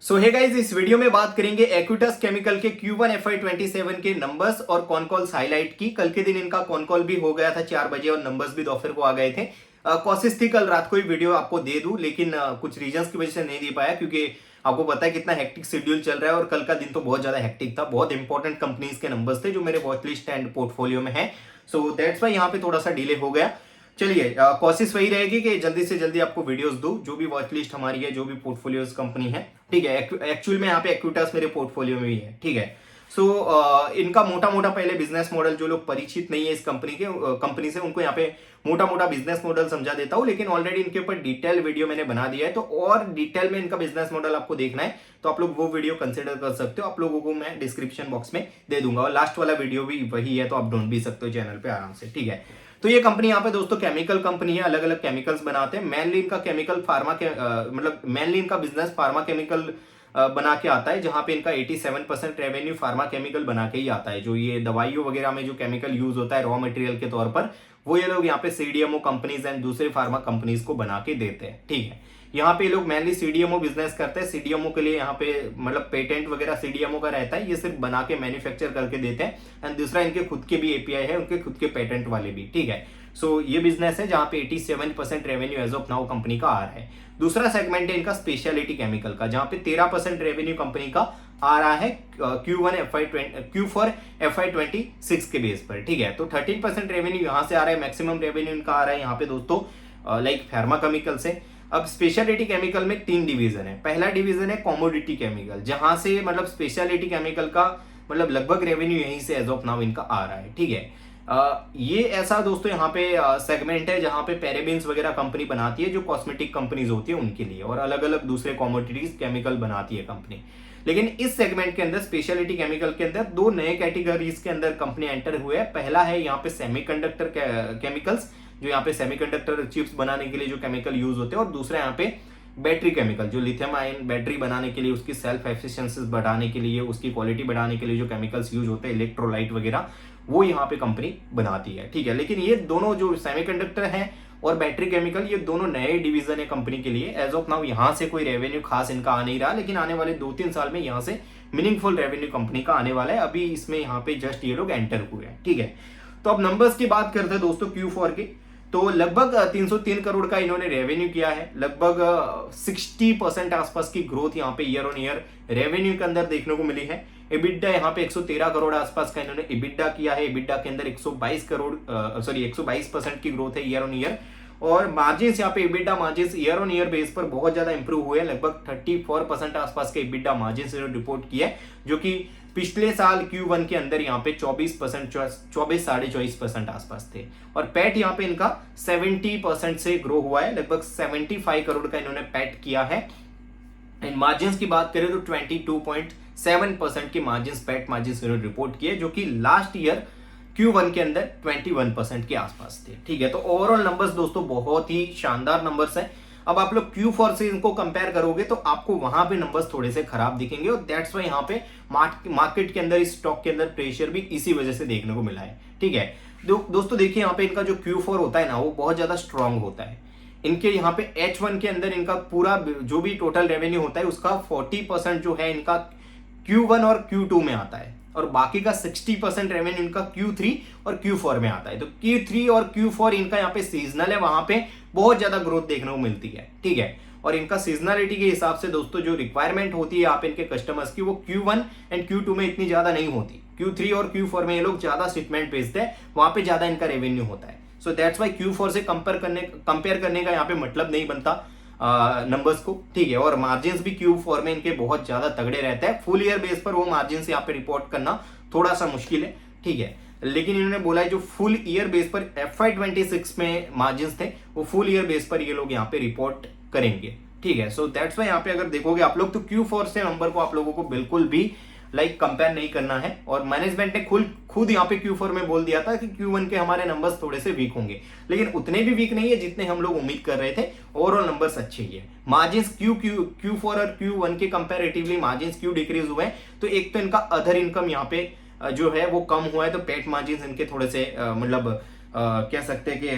सो hey guys, इस video में बात करेंगे एक्विटस केमिकल के Q1 FY27 के नंबर्स और कॉन कॉल्स हाईलाइट की। कल के दिन इनका कॉन कॉल भी हो गया था 4 बजे और नंबर्स भी दोपहर को आ गए थे। कोशिश थी कल रात को ही वीडियो आपको दे दूं, लेकिन कुछ रीजंस की वजह से नहीं दे पाया, क्योंकि आपको पता है कितना हेक्टिक शेड्यूल चल रहा है और कल का दिन तो बहुत ज्यादा हेक्टिक था। बहुत इंपॉर्टेंट कंपनीज के नंबर्स थे जो मेरे वॉच लिस्ट एंड पोर्टफोलियो में है। सो दैट्स वाई यहाँ पे थोड़ा सा डिले हो गया। चलिए, कोशिश वही रहेगी कि जल्दी से जल्दी आपको वीडियोस दूं, जो भी वॉच लिस्ट हमारी है, जो भी पोर्टफोलियोज कंपनी है। ठीक है, एक्चुअल में यहाँ पे एक्विटास मेरे पोर्टफोलियो में भी है। ठीक है, सो इनका मोटा मोटा पहले बिजनेस मॉडल, जो लोग परिचित नहीं है इस कंपनी से, उनको यहाँ पे मोटा मोटा बिजनेस मॉडल समझा देता हूँ। लेकिन ऑलरेडी इनके ऊपर डिटेल वीडियो मैंने बना दिया है, तो और डिटेल में इनका बिजनेस मॉडल आपको देखना है तो आप लोग वो वीडियो कंसिडर कर सकते हो। आप लोगों को मैं डिस्क्रिप्शन बॉक्स में दे दूंगा, और लास्ट वाला वीडियो भी वही है, तो आप ढूंढ भी सकते हो चैनल पे आराम से। ठीक है, तो ये कंपनी यहाँ पे दोस्तों केमिकल कंपनी है, अलग अलग केमिकल्स बनाते हैं। मेनली इनका केमिकल फार्मा के मतलब मेनली इनका बिजनेस फार्मा केमिकल बना के आता है, जहां पे इनका 87% रेवेन्यू फार्मा केमिकल बना के ही आता है। जो ये दवाइयों वगैरह में जो केमिकल यूज होता है रॉ मटेरियल के तौर पर, वो ये लोग यहाँ पे सीडीएमओ कंपनीज एंड दूसरे फार्मा कंपनीज को बना के देते हैं। ठीक है, यहाँ पे लोग मेनली सीडीएमओ बिजनेस करते हैं। सीडीएमओ के लिए यहाँ पे मतलब पेटेंट वगैरह सीडीएमओ का रहता है, ये सिर्फ बना के मैन्युफैक्चर करके देते हैं। एंड दूसरा, इनके खुद के भी एपीआई है, उनके खुद के पेटेंट वाले भी। ठीक है, सो ये बिजनेस है जहां पे 87% revenue as of now company का आ रहा है। दूसरा सेगमेंट है इनका स्पेशलिटी केमिकल का, जहां पे 13% रेवेन्यू कंपनी का आ रहा है Q4 FY26 के बेस पर। ठीक है, तो 13% रेवेन्यू यहां से आ रहा है। मैक्सिमम रेवेन्यू इनका आ रहा है यहाँ पे दोस्तों लाइक फार्मा केमिकल से। अब स्पेशलिटी केमिकल में 3 डिवीजन है। पहला डिवीजन है कॉमोडिटी केमिकल, जहां से मतलब स्पेशलिटी केमिकल का मतलब लगभग रेवेन्यू यहीं से एज ऑफ नाउ इनका आ रहा है। ठीक है, ये ऐसा दोस्तों यहाँ पे सेगमेंट है जहां पे पैराबेन्स वगैरह कंपनी बनाती है, जो कॉस्मेटिक कंपनीज होती है उनके लिए, और अलग अलग दूसरे कॉमोडिटीज केमिकल बनाती है कंपनी। लेकिन इस सेगमेंट के अंदर स्पेशलिटी केमिकल के अंदर 2 नए कैटेगरीज के अंदर कंपनी एंटर हुए है। पहला है यहाँ पे सेमीकंडक्टर केमिकल्स, जो यहाँ पे सेमीकंडक्टर चिप्स बनाने के लिए जो केमिकल यूज होते हैं, और दूसरा यहाँ पे बैटरी केमिकल, जो लिथियम आयन बैटरी बनाने के लिए, उसकी सेल्फ एफिशिएंसी बढ़ाने के लिए, उसकी क्वालिटी बढ़ाने के लिए जो केमिकल्स यूज होते हैं, इलेक्ट्रोलाइट वगैरह, वो यहाँ पे कंपनी बनाती है। ठीक है, लेकिन ये दोनों जो सेमीकंडक्टर है और बैटरी केमिकल, ये दोनों नए डिवीजन है कंपनी के लिए। एज ऑफ नाउ यहाँ से कोई रेवेन्यू खास इनका आ नहीं रहा, लेकिन आने वाले 2-3 साल में यहाँ से मीनिंगफुल रेवेन्यू कंपनी का आने वाला है। अभी इसमें यहाँ पे जस्ट ये लोग एंटर हुए हैं। ठीक है, तो अब नंबर्स की बात करते हैं दोस्तों Q4 के। तो लगभग 303 करोड़ का इन्होंने रेवेन्यू किया है। लगभग 60% आसपास की ग्रोथ यहाँ पे ईयर ऑन ईयर रेवेन्यू के अंदर देखने को मिली है। एबिडा यहाँ पे 113 करोड़ आसपास का इन्होंने एबिडा किया है। एबिडा के अंदर 122% की ग्रोथ है ईयर ऑन ईयर। और मार्जिन यहाँ पे EBITDA margin year on year base पर बहुत ज्यादा इंप्रूव हुए हैं। लगभग 34% आसपास के एबिडा मार्जिन रिपोर्ट किया है, जो कि पिछले साल Q1 के अंदर यहाँ पे 24-24.5% आसपास थे। और पैट यहाँ पे इनका 70% से ग्रो हुआ है। लगभग 75 करोड़ का इन्होंने पैट किया है। एंड मार्जिन की बात करें तो 22.7% की मार्जिन पैट मार्जिन इन्होंने रिपोर्ट किए, जो कि लास्ट ईयर Q1 के अंदर 21% के आसपास थे। ठीक है, तो ओवरऑल नंबर्स दोस्तों बहुत ही शानदार नंबर्स हैं। अब आप लोग Q4 से इनको कंपेयर करोगे तो आपको वहां पे नंबर्स थोड़े से खराब दिखेंगे, और दैट्स वाई यहाँ पे मार्केट के अंदर, इस स्टॉक के अंदर प्रेशर भी इसी वजह से देखने को मिला है। ठीक है, दोस्तों देखिए यहाँ पे इनका जो Q4 होता है ना, वो बहुत ज्यादा स्ट्रांग होता है। इनके यहाँ पे H1 के अंदर इनका पूरा जो भी टोटल रेवेन्यू होता है, उसका 40% जो है इनका Q1 और Q2 में आता है, और बाकी का 60% रेवेन्यू इनका Q3 और Q4 में आता है। तो Q3 और Q4 इनका यहाँ पे सीजनल है, वहां पे बहुत ज्यादा ग्रोथ देखने को मिलती है। ठीक है, और इनका सीजनलिटी के हिसाब से दोस्तों जो रिक्वायरमेंट होती है यहाँ पे इनके कस्टमर्स की, वो Q1 एंड Q2 में इतनी ज्यादा नहीं होती। Q3 और Q4 में ये लोग ज्यादा शिपमेंट भेजते हैं, वहां पे ज्यादा इनका रेवेन्यू होता है। सो दैट्स वाई Q4 से कंपेयर करने का यहाँ पे मतलब नहीं बनता नंबर्स को। ठीक है, और मार्जिन भी Q4 में इनके बहुत ज्यादा तगड़े रहते हैं। फुल ईयर बेस पर वो मार्जिन यहाँ पे रिपोर्ट करना थोड़ा सा मुश्किल है। ठीक है, लेकिन इन्होंने बोला है जो फुल ईयर बेस पर FY26 में मार्जिन थे, वो फुल ईयर बेस पर ये लोग यहाँ पे रिपोर्ट करेंगे। ठीक है, सो दैट्स वाई यहाँ पे अगर देखोगे आप लोग, तो Q4 से नंबर को आप लोगों को बिल्कुल भी कंपेयर नहीं करना है। और मैनेजमेंट ने खुद यहाँ पे Q4 में बोल दिया था कि Q1 के हमारे नंबर्स थोड़े से वीक होंगे, लेकिन उतने भी वीक नहीं है जितने हम लोग उम्मीद कर रहे थे। ओवरऑल नंबर्स अच्छे ही है। मार्जिन Q4 और Q1 के कंपेरेटिवली मार्जिन क्यों डिक्रीज हुए हैं, तो एक तो इनका अदर इनकम यहाँ पे जो है वो कम हुआ है, तो पेट मार्जिन इनके थोड़े से कह सकते हैं कि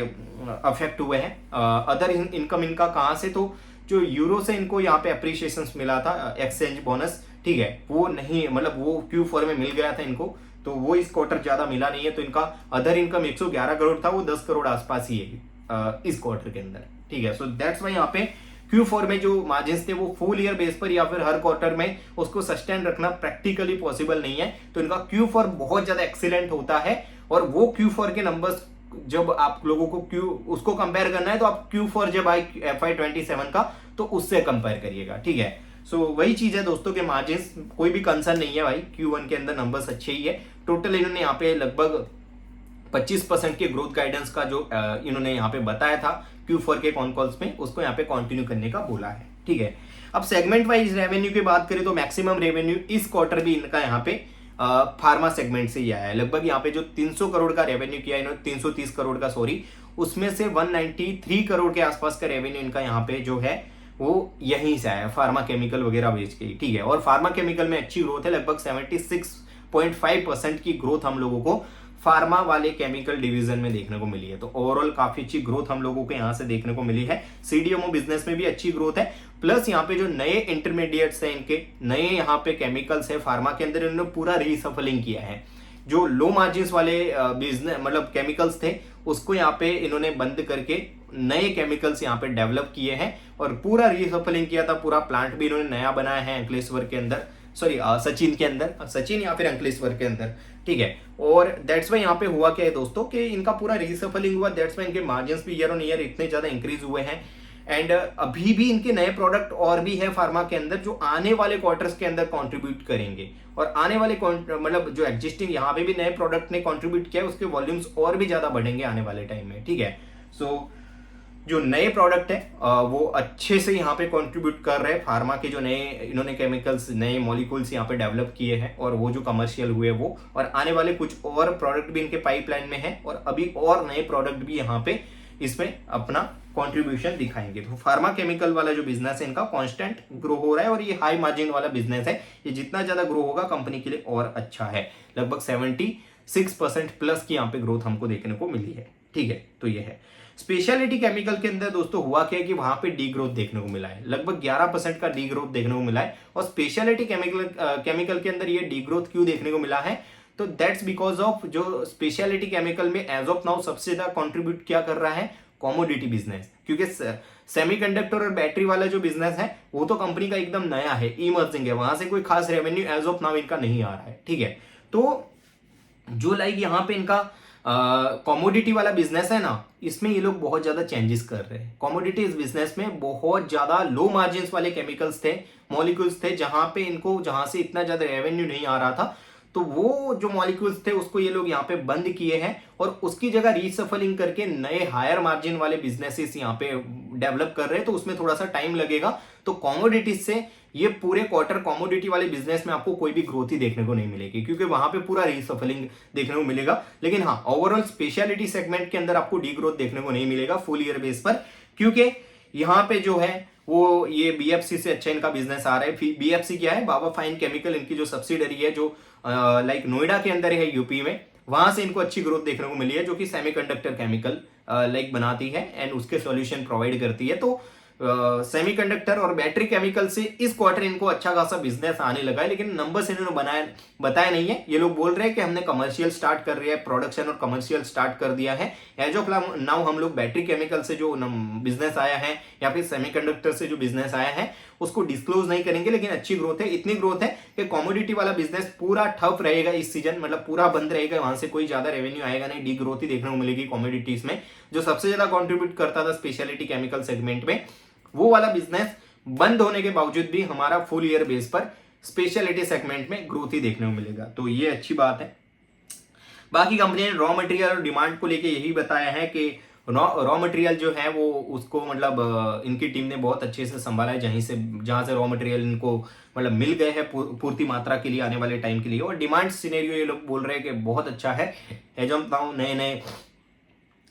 अफेक्ट हुए हैं। अदर इनकम इनका कहां से, तो जो यूरो से इनको यहाँ पे अप्रिशिएशन मिला था, एक्सचेंज बोनस, ठीक है, वो नहीं, मतलब वो Q4 में मिल गया था इनको, तो वो इस क्वार्टर ज्यादा मिला नहीं है। तो इनका अदर इनकम 111 करोड़ था, वो 10 करोड़ आसपास ही है इस क्वार्टर के अंदर, ठीक है। सो दैट्स वाई यहाँ पे Q4 में जो मार्जिन थे वो फुल ईयर बेस पर या फिर हर क्वार्टर में उसको सस्टेन रखना प्रैक्टिकली पॉसिबल नहीं है। तो इनका Q4 बहुत ज्यादा एक्सीलेंट होता है, और वो Q4 के नंबर्स जब आप लोगों को उसको कंपेयर करना है तो आप Q4 जब आए FY27 का तो उससे कंपेयर करिएगा, ठीक है। सो वही चीज है दोस्तों के मार्जिन कोई भी कंसर्न नहीं है भाई, Q1 के अंदर नंबर्स अच्छे ही है। टोटल इन्होंने यहाँ पे लगभग 25% के ग्रोथ गाइडेंस का जो इन्होंने यहाँ पे बताया था Q4 के कॉन कॉल्स में, उसको यहाँ पे कंटिन्यू करने का बोला है, ठीक है। अब सेगमेंट वाइज रेवेन्यू की बात करें तो मैक्सिमम रेवेन्यू इस क्वार्टर भी इनका यहाँ पे फार्मा सेगमेंट से ही आया है। लगभग यहाँ पे जो 300 करोड़ का रेवेन्यू किया इन्होंने, 330 करोड़ का सॉरी, उसमें से 193 करोड़ के आसपास का रेवेन्यू इनका यहाँ पे जो है वो यहीं से आया, फार्मा केमिकल वगैरह बेच के, ठीक है। और फार्मा केमिकल में अच्छी ग्रोथ है, लगभग 76.5% की ग्रोथ हम लोगों को फार्मा वाले केमिकल डिवीजन में देखने को मिली है। तो ओवरऑल काफी अच्छी ग्रोथ हम लोगों को यहाँ से देखने को मिली है। सीडीएमओ बिजनेस में भी अच्छी ग्रोथ है, प्लस यहाँ पे जो नए इंटरमीडिएट्स हैं, इनके नए यहाँ पे केमिकल्स है फार्मा के अंदर, इन्होंने पूरा रीसफलिंग किया है। जो लो मार्जिन वाले बिजनेस मतलब केमिकल्स थे उसको यहाँ पे इन्होंने बंद करके नए केमिकल्स यहाँ पे डेवलप किए हैं और पूरा रीसफलिंग किया था। पूरा प्लांट भी इन्होंने नया बनाया है अंकलेश्वर के अंदर, सॉरी सचिन के अंदर, सचिन या फिर अंकलेश्वर के अंदर, ठीक है। और दैट्स वाई यहाँ पे हुआ क्या है दोस्तों कि इनका पूरा रीसफलिंग हुआ, दैट्स वाई इनके मार्जिन्स भी ईयर ऑन ईयर इतने ज्यादा इंक्रीज हुए हैं। एंड अभी भी इनके नए प्रोडक्ट और भी है फार्मा के अंदर जो आने वाले क्वार्टर्स के अंदर कंट्रीब्यूट करेंगे, और आने वाले मतलब जो एग्जिस्टिंग यहाँ पे भी नए प्रोडक्ट ने कंट्रीब्यूट किया है उसके वॉल्यूम्स और भी ज्यादा बढ़ेंगे आने वाले टाइम में, ठीक है। सो जो नए प्रोडक्ट है वो अच्छे से यहाँ पे कंट्रीब्यूट कर रहे हैं। फार्मा के जो नए इन्होंने केमिकल्स, नए मॉलिक्यूल्स यहाँ पे डेवलप किए हैं और वो जो कमर्शियल हुए वो, और आने वाले कुछ और प्रोडक्ट भी इनके पाइपलाइन में है, और अभी और नए प्रोडक्ट भी यहाँ पे इसमें अपना कंट्रीब्यूशन दिखाएंगे। तो फार्मा केमिकल वाला जो बिजनेस है इनका कांस्टेंट ग्रो हो रहा है, और ये हाई मार्जिन वाला बिजनेस है, ये जितना ज्यादा ग्रो होगा कंपनी के लिए और अच्छा है। लगभग 76% प्लस की यहाँ पे ग्रोथ हमको देखने को मिली है, ठीक है। तो ये है स्पेशलिटी केमिकल के अंदर दोस्तों हुआ क्या है कि वहां पे डी ग्रोथ देखने को मिला है, लगभग 11% का डी ग्रोथ देखने को मिला है। और स्पेशलिटी केमिकल के अंदर ये डी ग्रोथ क्यों देखने को मिला है, तो दैट्स बिकॉज ऑफ जो स्पेशलिटी केमिकल में एज ऑफ नाउ सबसे ज्यादा कंट्रीब्यूट क्या कर रहा है, कॉमोडिटी बिजनेस। क्योंकि सेमीकंडक्टर और बैटरी वाला जो बिजनेस है वो तो कंपनी का एकदम नया है, इमर्जिंग है, वहां से कोई खास रेवेन्यू एज ऑफ नाउ इनका नहीं आ रहा है, ठीक है। तो जो लाइक यहाँ पे इनका कॉमोडिटी वाला बिजनेस है ना, इसमें ये लोग बहुत ज्यादा चेंजेस कर रहे हैं। कॉमोडिटी इस बिजनेस में बहुत ज्यादा लो मार्जिन वाले केमिकल्स थे, मॉलिक्यूल्स थे, जहां पे इनको जहां से इतना ज्यादा रेवेन्यू नहीं आ रहा था, तो वो जो मॉलिक्यूल्स थे उसको ये लोग यहाँ पे बंद किए हैं और उसकी जगह रीसफलिंग करके नए हायर मार्जिन वाले बिजनेसेस यहाँ पे डेवलप कर रहे हैं। तो उसमें थोड़ा सा टाइम लगेगा। तो कॉमोडिटीज से ये पूरे क्वार्टर कॉमोडिटी वाले बिजनेस में आपको कोई भी ग्रोथ ही देखने को नहीं मिलेगी, क्योंकि वहां पे पूरा रीसफलिंग देखने को मिलेगा। लेकिन हाँ, ओवरऑल स्पेशलिटी सेगमेंट के अंदर आपको डी ग्रोथ देखने को नहीं मिलेगा फुल ईयर बेस पर, क्योंकि यहाँ पे जो है वो ये बीएफसी से अच्छा इनका बिजनेस आ रहा है। बीएफसी क्या है, बाबा फाइन केमिकल, इनकी जो सब्सिडरी है जो लाइक नोएडा के अंदर है यूपी में, वहां से इनको अच्छी ग्रोथ देखने को मिली है, जो कि सेमीकंडक्टर केमिकल लाइक बनाती है एंड उसके सॉल्यूशन प्रोवाइड करती है। तो सेमीकंडक्टर और बैटरी केमिकल से इस क्वार्टर इनको अच्छा खासा बिजनेस आने लगा है, लेकिन नंबर्स इन्होंने बताया नहीं है। ये लोग बोल रहे हैं कि हमने कमर्शियल स्टार्ट कर रही है, प्रोडक्शन और कमर्शियल स्टार्ट कर दिया है। एज ऑफ नाउ हम लोग बैटरी केमिकल से जो बिजनेस आया है या फिर सेमीकंडक्टर से जो बिजनेस आया है उसको डिस्क्लोज नहीं करेंगे, लेकिन अच्छी ग्रोथ है। इतनी ग्रोथ है कि कमोडिटी वाला बिजनेस पूरा ठप रहेगा इस सीजन, मतलब पूरा बंद रहेगा, वहां से कोई ज्यादा रेवेन्यू आएगा नहीं, डी ग्रोथ ही देखने को मिलेगी कमोडिटीज में। जो सबसे ज्यादा कॉन्ट्रीब्यूट करता था स्पेशलिटी केमिकल सेगमेंट में, वो वाला बिजनेस बंद होने के बावजूद भी हमारा फुल ईयर बेस पर स्पेशलिटी सेगमेंट में ग्रोथ ही देखने को मिलेगा। तो ये अच्छी बात है। बाकी कंपनी ने रॉ मटेरियल और डिमांड को लेके यही बताया है कि रॉ मटेरियल जो है वो उसको मतलब इनकी टीम ने बहुत अच्छे से संभाला है, जहां से रॉ मटेरियल इनको मतलब मिल गए हैं पूर्ति मात्रा के लिए आने वाले टाइम के लिए। और डिमांड सिनेरियो ये लोग बोल रहे हैं कि बहुत अच्छा है, नए नए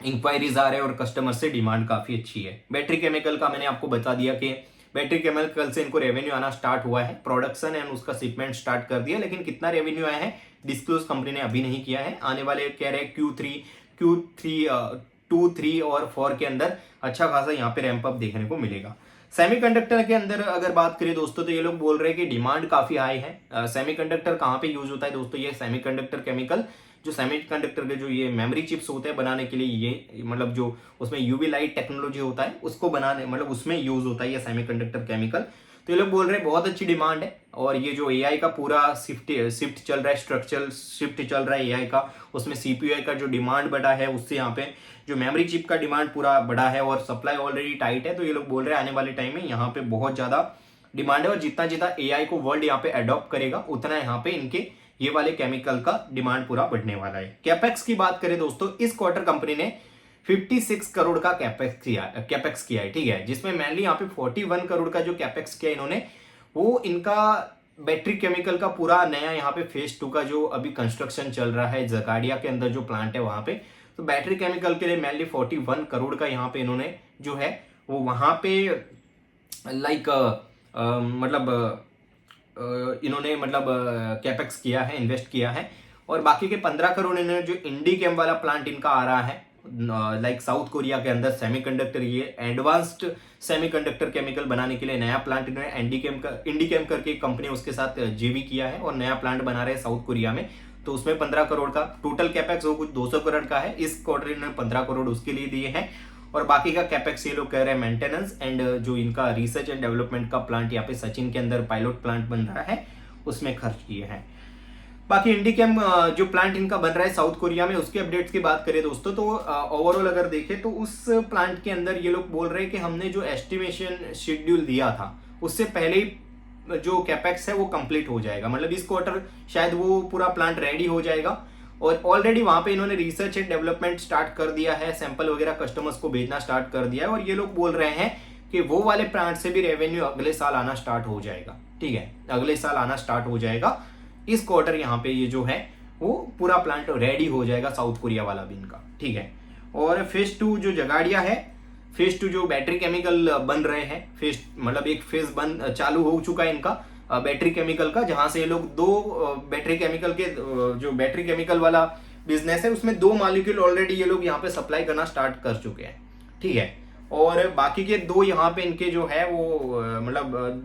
इंक्वायरीज आ रहे हैं और कस्टमर से डिमांड काफी अच्छी है। बैटरी केमिकल का मैंने आपको बता दिया कि बैटरी केमिकल से इनको रेवेन्यू आना स्टार्ट हुआ है, प्रोडक्शन एंड उसका शिपमेंट स्टार्ट कर दिया, लेकिन कितना रेवेन्यू आया है डिस्क्लोज कंपनी ने अभी नहीं किया है। आने वाले कह रहे Q3 2, 3 और 4 के अंदर अच्छा खासा यहाँ पे रैंप अप देखने को मिलेगा। सेमीकंडक्टर के अंदर अगर बात करें दोस्तों तो ये लोग बोल रहे हैं कि डिमांड काफी हाई है। सेमीकंडक्टर कहाँ पे यूज होता है दोस्तों, ये सेमीकंडक्टर केमिकल जो सेमीकंडक्टर के जो ये मेमोरी चिप्स होते हैं बनाने के लिए, ये मतलब जो उसमें यूवी लाइट टेक्नोलॉजी होता है उसको बनाने मतलब उसमें यूज होता है ये सेमीकंडक्टर केमिकल। तो ये लोग बोल रहे हैं बहुत अच्छी डिमांड है। और ये जो एआई का पूरा शिफ्ट चल रहा है, स्ट्रक्चरल शिफ्ट चल रहा है एआई का, उसमें सीपीयू का जो डिमांड बढ़ा है उससे यहाँ पे जो मेमोरी चिप का डिमांड पूरा बढ़ा है और सप्लाई ऑलरेडी टाइट है। तो ये लोग बोल रहे हैं आने वाले टाइम में यहाँ पे बहुत ज्यादा डिमांड है और जितना जितना एआई को वर्ल्ड यहाँ पे अडॉप्ट करेगा उतना यहाँ पे इनके ये वाले केमिकल का डिमांड पूरा बढ़ने वाला है। कैपेक्स की बात करें दोस्तों, इस क्वार्टर कंपनी ने 56 करोड़ का कैपेक्स किया है, ठीक है, जिसमें मेनली यहाँ पे 41 करोड़ का जो कैपेक्स किया इन्होंने वो इनका बैटरी केमिकल का पूरा नया यहाँ पे फेज 2 का जो अभी कंस्ट्रक्शन चल रहा है जगाड़िया के अंदर जो प्लांट है वहां पे, तो बैटरी केमिकल के लिए मेनली 41 करोड़ का यहाँ पे इन्होंने जो है वो वहां पे लाइक इन्होंने कैपेक्स किया है, इन्वेस्ट किया है। और बाकी के 15 करोड़ इन्होंने जो इंडी केम वाला प्लांट इनका आ रहा है लाइक साउथ कोरिया के अंदर सेमीकंडक्टर, ये एडवांस्ड सेमीकंडक्टर केमिकल बनाने के लिए नया प्लांट इन्होंने इंडी केम करके एक कंपनी उसके साथ जेवी किया है और नया प्लांट बना रहे हैं साउथ कोरिया में। तो उसमें 15 करोड़ का टोटल कैपेक्स वो कुछ 200 करोड़ का है। इस क्वार्टर इन्होंने 15 करोड़ उसके लिए दिए हैं और बाकी का कैपेक्स ये लोग कह रहे हैं मेंटेनेंस एंड जो इनका रिसर्च एंड डेवलपमेंट का प्लांट यहाँ पे सचिन के अंदर पायलट प्लांट बन रहा है उसमें खर्च किए हैं। बाकी इंडिकेम जो प्लांट इनका बन रहा है साउथ कोरिया में उसके अपडेट्स की बात करें दोस्तों तो ओवरऑल अगर देखें तो उस प्लांट के अंदर ये लोग बोल रहे हैं कि हमने जो एस्टिमेशन शेड्यूल दिया था उससे पहले ही जो कैपेक्स है वो कंप्लीट हो जाएगा, मतलब इस क्वार्टर शायद वो पूरा प्लांट रेडी हो जाएगा। और ऑलरेडी वहां पे इन्होंने रिसर्च एंड डेवलपमेंट स्टार्ट कर दिया है, सैंपल वगैरह कस्टमर्स को भेजना स्टार्ट कर दिया है और ये लोग बोल रहे हैं कि वो वाले प्लांट से भी रेवेन्यू अगले साल आना स्टार्ट हो जाएगा, ठीक है, अगले साल आना स्टार्ट हो जाएगा। इस क्वार्टर यहाँ पे ये जो है वो पूरा प्लांट रेडी हो जाएगा साउथ कोरिया वाला भी इनका, ठीक है। और फेज 2 जो जगाड़िया है, फेज 2 जो बैटरी केमिकल बन रहे हैं, फेज मतलब एक फेज बन चालू हो चुका है इनका बैटरी केमिकल का, जहां से ये लोग 2 बैटरी केमिकल के जो बैटरी केमिकल वाला बिजनेस है उसमें 2 मॉलिक्यूल ऑलरेडी ये लोग यहाँ पे सप्लाई करना स्टार्ट कर चुके हैं, ठीक है। और बाकी के 2 यहाँ पे इनके जो है वो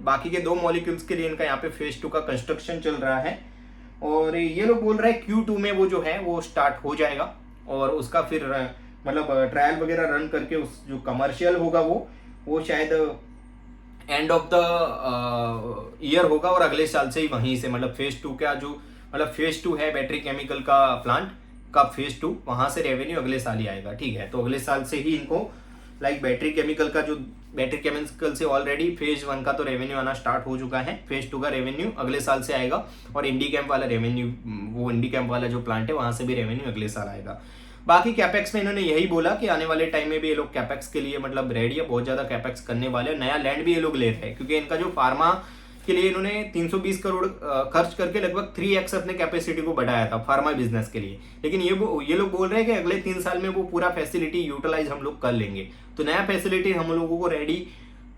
बाकी के 2 मॉलिक्यूल्स के लिए इनका यहाँ पे फेज 2 का कंस्ट्रक्शन चल रहा है और ये लोग बोल रहे हैं Q2 में वो जो है वो स्टार्ट हो जाएगा और उसका फिर ट्रायल वगैरह रन करके उस जो कमर्शियल होगा वो शायद एंड ऑफ द ईयर होगा और अगले साल से ही वहीं से फेज 2 का जो फेज 2 है बैटरी केमिकल का प्लांट का फेज 2 वहां से रेवेन्यू अगले साल ही आएगा, ठीक है। तो अगले साल से ही इनको बैटरी केमिकल का जो बैटरी केमिकल से ऑलरेडी फेज 1 का तो रेवेन्यू आना स्टार्ट हो चुका है, फेज 2 का रेवेन्यू अगले साल से आएगा और इंडी कैंप वाला रेवेन्यू वो इंडी कैंप वाला जो प्लांट है वहां से भी रेवेन्यू अगले साल आएगा। बाकी कैपेक्स में इन्होंने यही बोला कि आने वाले टाइम में भी ये लोग कैपेक्स के लिए रेडी है, बहुत ज्यादा कैपेक्स करने वाले, नया लैंड भी ये लोग ले रहे हैं क्योंकि इनका जो फार्मा के लिए इन्होंने 320 करोड़ खर्च करके लगभग 3x अपने कैपेसिटी को बढ़ाया था फार्मा बिजनेस के लिए। लेकिन ये लोग बोल रहे हैं कि अगले 3 साल में वो पूरा फैसिलिटी यूटिलाइज हम लोग कर लेंगे। तो नया फैसिलिटी हम लोगों को रेडी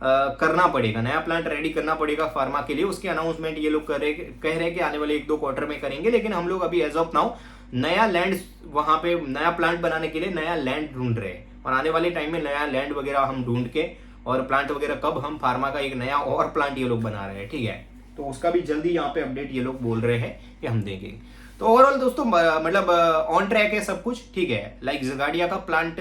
करना पड़ेगा, नया प्लांट रेडी करना पड़ेगा फार्मा के लिए। उसकी अनाउंसमेंट ये लोग कह रहे हैं कि आने वाले 1-2 क्वार्टर में करेंगे, लेकिन हम लोग अभी एज ऑफ नाउ नया लैंड वहां पे नया प्लांट बनाने के लिए नया लैंड ढूंढ रहे हैं और आने वाले टाइम में नया लैंड वगैरह हम ढूंढ के और प्लांट वगैरह कब हम फार्मा का एक नया और प्लांट ये लोग बना रहे हैं, ठीक है। तो उसका भी जल्दी यहाँ पे अपडेट ये लोग बोल रहे हैं कि हम देंगे। तो ओवरऑल दोस्तों ऑन ट्रैक है सब कुछ, ठीक है। लाइक जगाड़िया का प्लांट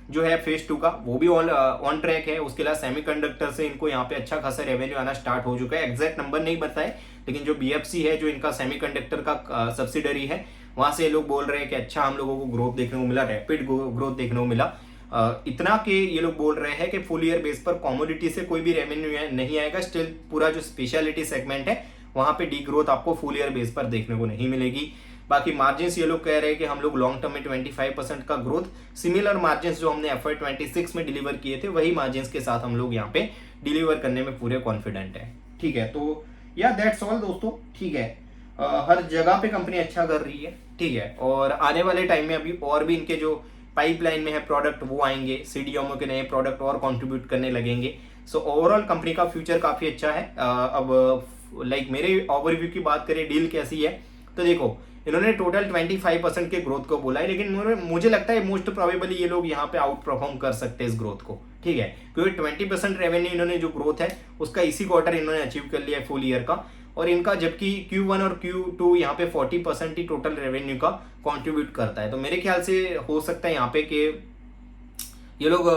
जो है फेज 2 का वो भी ऑन ट्रैक है। उसके अलावा सेमीकंडक्टर से इनको यहाँ पे अच्छा खासा रेवेन्यू आना स्टार्ट हो चुका है। एग्जैक्ट नंबर नहीं बताए, लेकिन जो BFC है जो इनका सेमीकंडक्टर का सब्सिडरी है वहां से ये लोग बोल रहे हैं कि अच्छा हम लोगों को ग्रोथ देखने को मिला, रैपिड ग्रोथ देखने को मिला। इतना कि ये लोग बोल रहे हैं कि फुल ईयर बेस पर कॉमोडिटी से कोई भी रेवेन्यू नहीं आएगा। स्टिल पूरा जो स्पेशलिटी सेगमेंट है वहां पे डी ग्रोथ आपको फुल ईयर बेस पर देखने को नहीं मिलेगी। बाकी मार्जिन्स ये लोग कह रहे हैं कि हम लोग लॉन्ग टर्म में 25% का ग्रोथ, सिमिलर मार्जिन्स जो हमने FY26 में डिलीवर किए थे वही मार्जिन्स के साथ हम लोग यहाँ पे डिलीवर करने में पूरे कॉन्फिडेंट है, ठीक है। तो या दैट्स ऑल दोस्तों, ठीक है। हर जगह पे कंपनी अच्छा कर रही है, ठीक है। और आने वाले टाइम में अभी और भी इनके जो पाइपलाइन में है प्रोडक्ट वो आएंगे, CDMO के नए प्रोडक्ट और कंट्रीब्यूट करने लगेंगे। सो ओवरऑल कंपनी का फ्यूचर काफी अच्छा है। अब लाइक मेरे ओवरव्यू की बात करें डील कैसी है, तो देखो इन्होंने टोटल 25% के ग्रोथ को बोला है, लेकिन मुझे लगता है मोस्ट प्रोबेबली ये लोग यहाँ पे आउट परफॉर्म कर सकते हैं इस ग्रोथ को, ठीक है, क्योंकि 20% रेवेन्यू इन्होंने जो ग्रोथ है उसका इसी क्वार्टर इन्होंने अचीव कर लिया है फुल ईयर का, और इनका जबकि Q1 और Q2 यहाँ पे 40% ही टोटल रेवेन्यू का कंट्रीब्यूट करता है। तो मेरे ख्याल से हो सकता है यहाँ पे कि ये लोग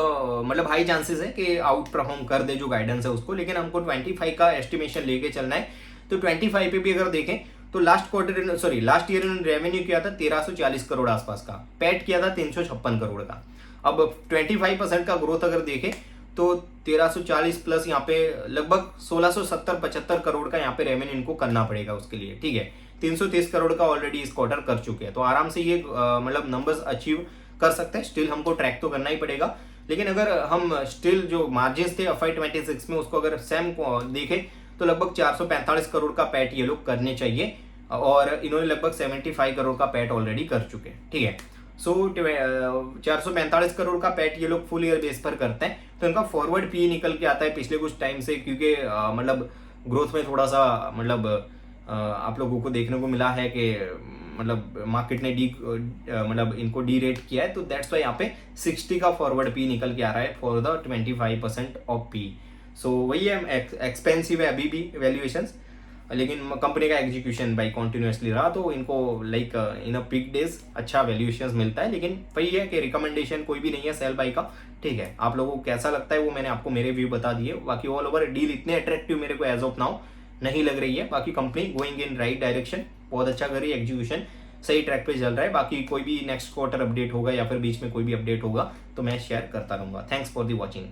मतलब हाई चांसेस है कि आउट परफॉर्म कर दे जो गाइडेंस है उसको, लेकिन हमको 25 का एस्टिमेशन लेके चलना है। तो 25 पे भी अगर देखें तो लास्ट ईयर इन्होंने रेवेन्यू किया था 1340 करोड़ आसपास का, पैट किया था 356 करोड़ का। अब 25% का ग्रोथ अगर देखें तो 1340 प्लस यहाँ पे लगभग 1670-75 करोड़ का यहाँ पे रेवेन्यू इनको करना पड़ेगा उसके लिए, ठीक है। 330 करोड़ का ऑलरेडी इस क्वार्टर कर चुके हैं, तो आराम से ये मतलब नंबर्स अचीव कर सकते हैं। स्टिल हमको ट्रैक तो करना ही पड़ेगा, लेकिन अगर हम स्टिल जो मार्जिन थे FY26 में उसको अगर सेम देखें तो लगभग 445 करोड़ का पैट ये लोग करने चाहिए, और इन्होंने लगभग 75 करोड़ का पैट ऑलरेडी कर चुके हैं, ठीक है। सो 445 करोड़ का पैट ये लोग फुल ईयर बेस पर करते हैं, तो इनका फॉरवर्ड पी निकल के आता है पिछले कुछ टाइम से, क्योंकि मतलब ग्रोथ में थोड़ा सा मतलब आप लोगों को देखने को मिला है कि मतलब मार्केट ने मतलब इनको डी रेट किया है, तो दैट्स वाई यहाँ पे 60 का फॉरवर्ड पी निकल के आ रहा है फॉर द 25% ऑफ पी। सो वही है, एक्सपेंसिव है अभी भी वैल्यूएशंस, लेकिन कंपनी का एग्जीक्यूशन भाई कॉन्टिन्यूसली रहा, तो इनको like in a peak days अच्छा वैल्यूएशंस मिलता है। लेकिन वही है कि रिकमेंडेशन कोई भी नहीं है सेल बाई का, ठीक है। आप लोगों को कैसा लगता है वो मैंने आपको मेरे व्यू बता दिए। बाकी ऑल ओवर डील इतने अट्रैक्टिव मेरे को एज ऑफ नाउ नहीं लग रही है। बाकी company going in right direction, बहुत अच्छा कर रही है, एग्जीक्यूशन सही ट्रैक पे चल रहा है। बाकी कोई भी नेक्स्ट क्वार्टर अपडेट होगा या फिर बीच में कोई भी अपडेट होगा तो मैं शेयर करता रहूंगा। Thanks for the watching.